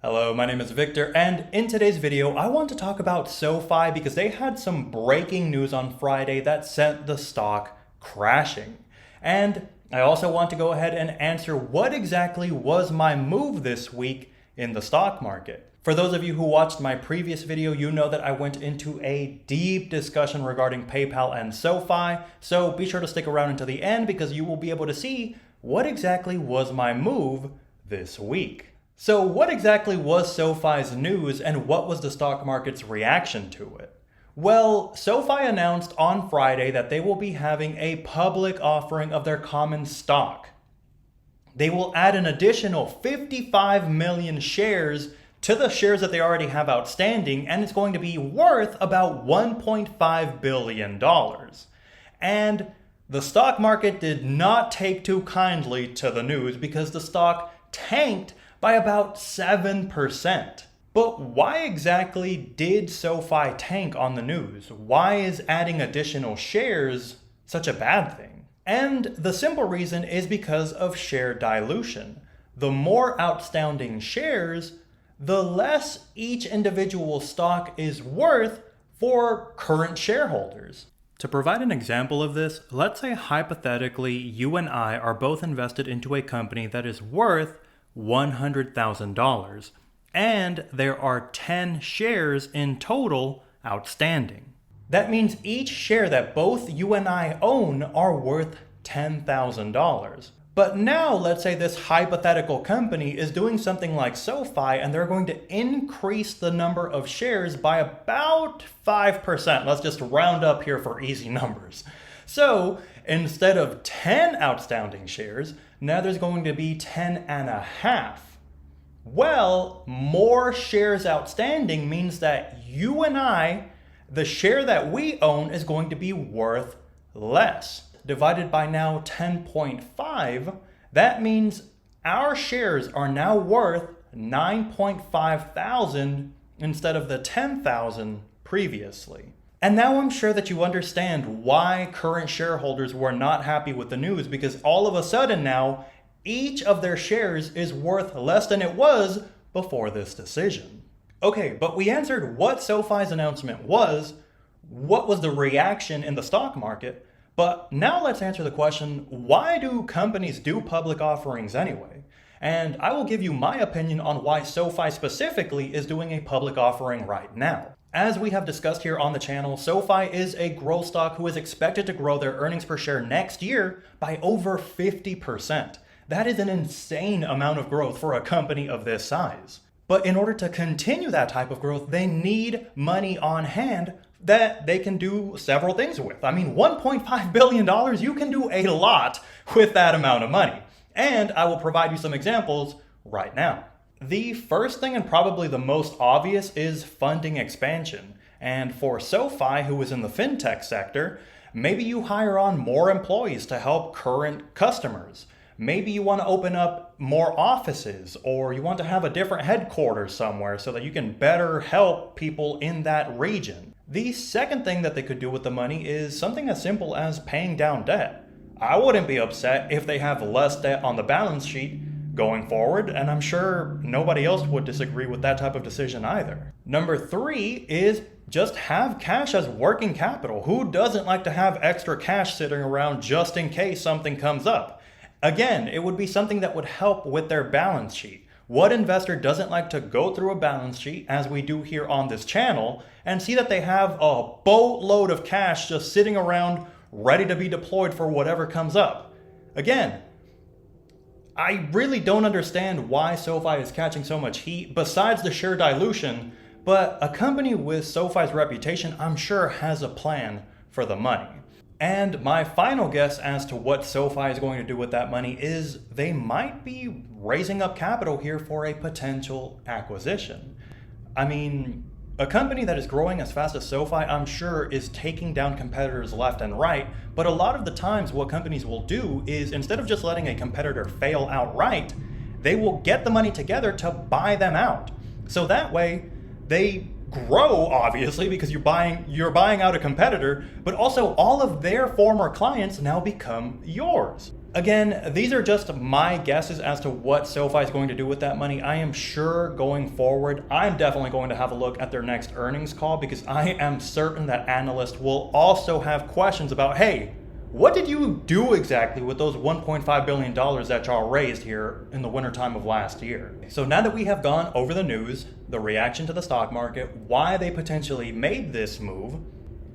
Hello, my name is Victor, and in today's video, I want to talk about SOFI because they had some breaking news on Friday that sent the stock crashing. And I also want to go ahead and answer what exactly was my move this week in the stock market. For those of you who watched my previous video, you know that I went into a deep discussion regarding PayPal and SOFI, so be sure to stick around until the end because you will be able to see what exactly was my move this week. So what exactly was SOFI's news and what was the stock market's reaction to it? Well, SOFI announced on Friday that they will be having a public offering of their common stock. They will add an additional 55 million shares to the shares that they already have outstanding, and it's going to be worth about $1.5 billion. And the stock market did not take too kindly to the news because the stock tanked by about 7%. But why exactly did SOFI tank on the news? Why is adding additional shares such a bad thing? And the simple reason is because of share dilution. The more outstanding shares, the less each individual stock is worth for current shareholders. To provide an example of this, let's say hypothetically you and I are both invested into a company that is worth $100,000, and there are 10 shares in total outstanding. That means each share that both you and I own are worth $10,000. But now let's say this hypothetical company is doing something like SOFI and they're going to increase the number of shares by about 5%. Let's just round up here for easy numbers. So instead of 10 outstanding shares, now there's going to be 10 and a half. Well, more shares outstanding means that you and I, the share that we own is going to be worth less. Divided by now 10.5, that means our shares are now worth 9.5 thousand instead of the 10,000 previously. And now I'm sure that you understand why current shareholders were not happy with the news, because all of a sudden now, each of their shares is worth less than it was before this decision. Okay, but we answered what SOFI's announcement was, what was the reaction in the stock market, but now let's answer the question, why do companies do public offerings anyway? And I will give you my opinion on why SOFI specifically is doing a public offering right now. As we have discussed here on the channel, SOFI is a growth stock who is expected to grow their earnings per share next year by over 50%. That is an insane amount of growth for a company of this size. But in order to continue that type of growth, they need money on hand that they can do several things with. I mean, $1.5 billion, you can do a lot with that amount of money. And I will provide you some examples right now. The first thing, and probably the most obvious, is funding expansion. And for SOFI, who is in the fintech sector, maybe you hire on more employees to help current customers. Maybe you want to open up more offices, or you want to have a different headquarters somewhere so that you can better help people in that region. The second thing that they could do with the money is something as simple as paying down debt. I wouldn't be upset if they have less debt on the balance sheet going forward, and I'm sure nobody else would disagree with that type of decision either. Number 3 is just have cash as working capital. Who doesn't like to have extra cash sitting around just in case something comes up? Again, it would be something that would help with their balance sheet. What investor doesn't like to go through a balance sheet, as we do here on this channel, and see that they have a boatload of cash just sitting around ready to be deployed for whatever comes up? Again, I really don't understand why SOFI is catching so much heat besides the share dilution, but a company with SOFI's reputation, I'm sure, has a plan for the money. And my final guess as to what SOFI is going to do with that money is they might be raising up capital here for a potential acquisition. I mean, a company that is growing as fast as SOFI, I'm sure, is taking down competitors left and right, but a lot of the times what companies will do is instead of just letting a competitor fail outright, they will get the money together to buy them out. So that way, they grow, obviously, because you're buying out a competitor, but also all of their former clients now become yours. Again, these are just my guesses as to what SoFi is going to do with that money. I am sure going forward, I'm definitely going to have a look at their next earnings call because I am certain that analysts will also have questions about, hey, what did you do exactly with those $1.5 billion that y'all raised here in the wintertime of last year? So now that we have gone over the news, the reaction to the stock market, why they potentially made this move,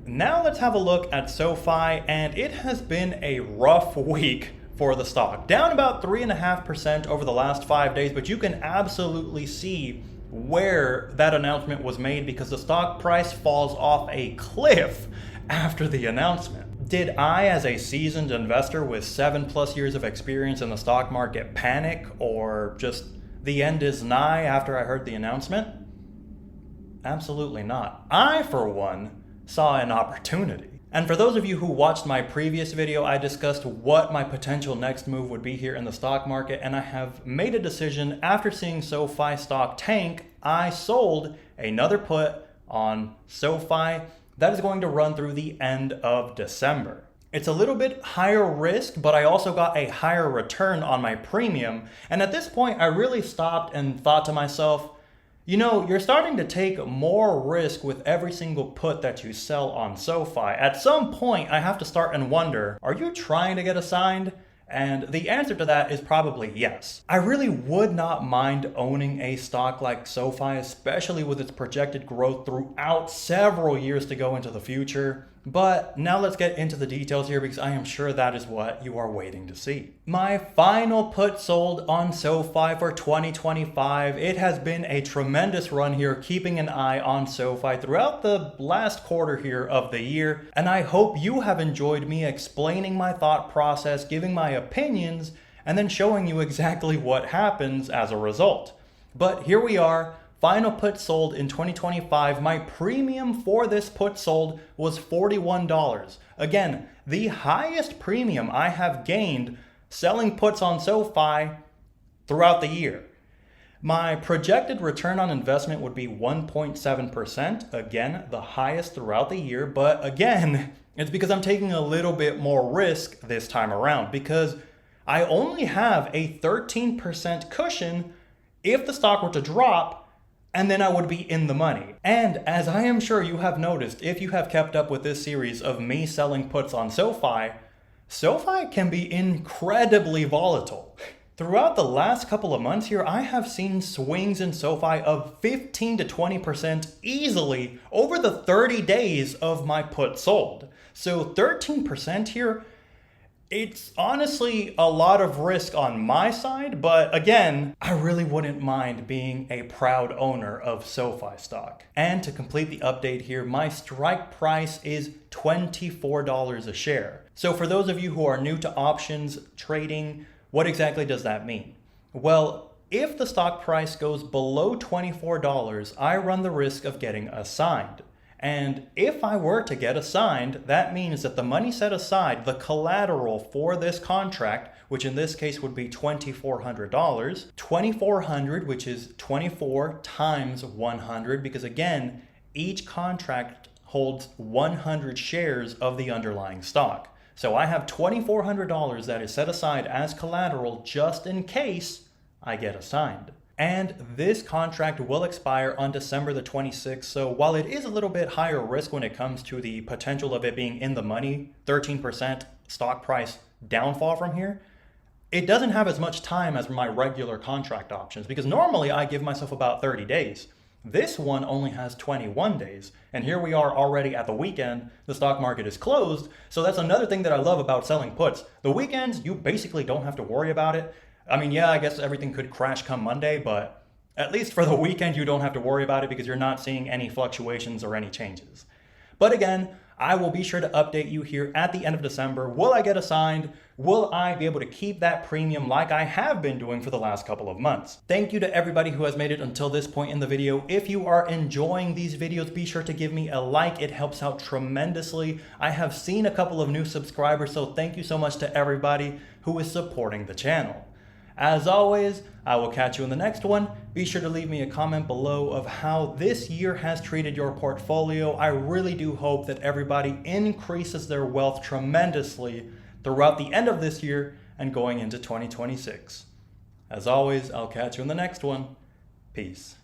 now let's have a look at SoFi, and it has been a rough week for the stock. Down about 3.5% over the last 5 days, but you can absolutely see where that announcement was made because the stock price falls off a cliff after the announcement. Did I, as a seasoned investor with 7+ years of experience in the stock market, panic or just the end is nigh after I heard the announcement? Absolutely not. I, for one, saw an opportunity. And for those of you who watched my previous video, I discussed what my potential next move would be here in the stock market, and I have made a decision after seeing SoFi stock tank. I sold another put on SoFi that is going to run through the end of December. It's a little bit higher risk, but I also got a higher return on my premium. And at this point, I really stopped and thought to myself, you know, you're starting to take more risk with every single put that you sell on SoFi. At some point, I have to start and wonder, are you trying to get assigned? And the answer to that is probably yes. I really would not mind owning a stock like SoFi, especially with its projected growth throughout several years to go into the future. But now let's get into the details here because I am sure that is what you are waiting to see. My final put sold on SoFi for 2025. It has been a tremendous run here, keeping an eye on SoFi throughout the last quarter here of the year. And I hope you have enjoyed me explaining my thought process, giving my opinions, and then showing you exactly what happens as a result. But here we are. Final put sold in 2025. My premium for this put sold was $41. Again, the highest premium I have gained selling puts on SoFi throughout the year. My projected return on investment would be 1.7%. Again, the highest throughout the year. But again, it's because I'm taking a little bit more risk this time around because I only have a 13% cushion if the stock were to drop, and then I would be in the money. And as I am sure you have noticed, if you have kept up with this series of me selling puts on SoFi, SoFi can be incredibly volatile. Throughout the last couple of months here, I have seen swings in SoFi of 15 to 20% easily over the 30 days of my put sold. So 13% here, it's honestly a lot of risk on my side, but again, I really wouldn't mind being a proud owner of SoFi stock. And to complete the update here, my strike price is $24 a share. So for those of you who are new to options trading, what exactly does that mean? Well, if the stock price goes below $24, I run the risk of getting assigned. And if I were to get assigned, that means that the money set aside, the collateral for this contract, which in this case would be $2,400, $2,400, which is 24 times 100, because again, each contract holds 100 shares of the underlying stock. So I have $2,400 that is set aside as collateral just in case I get assigned. And this contract will expire on December the 26th. So while it is a little bit higher risk when it comes to the potential of it being in the money, 13% stock price downfall from here, it doesn't have as much time as my regular contract options because normally I give myself about 30 days. This one only has 21 days. And here we are already at the weekend. The stock market is closed. So that's another thing that I love about selling puts. The weekends, you basically don't have to worry about it. I mean, yeah, I guess everything could crash come Monday, but at least for the weekend, you don't have to worry about it because you're not seeing any fluctuations or any changes. But again, I will be sure to update you here at the end of December. Will I get assigned? Will I be able to keep that premium like I have been doing for the last couple of months? Thank you to everybody who has made it until this point in the video. If you are enjoying these videos, be sure to give me a like. It helps out tremendously. I have seen a couple of new subscribers, so thank you so much to everybody who is supporting the channel. As always, I will catch you in the next one. Be sure to leave me a comment below of how this year has treated your portfolio. I really do hope that everybody increases their wealth tremendously throughout the end of this year and going into 2026. As always, I'll catch you in the next one. Peace.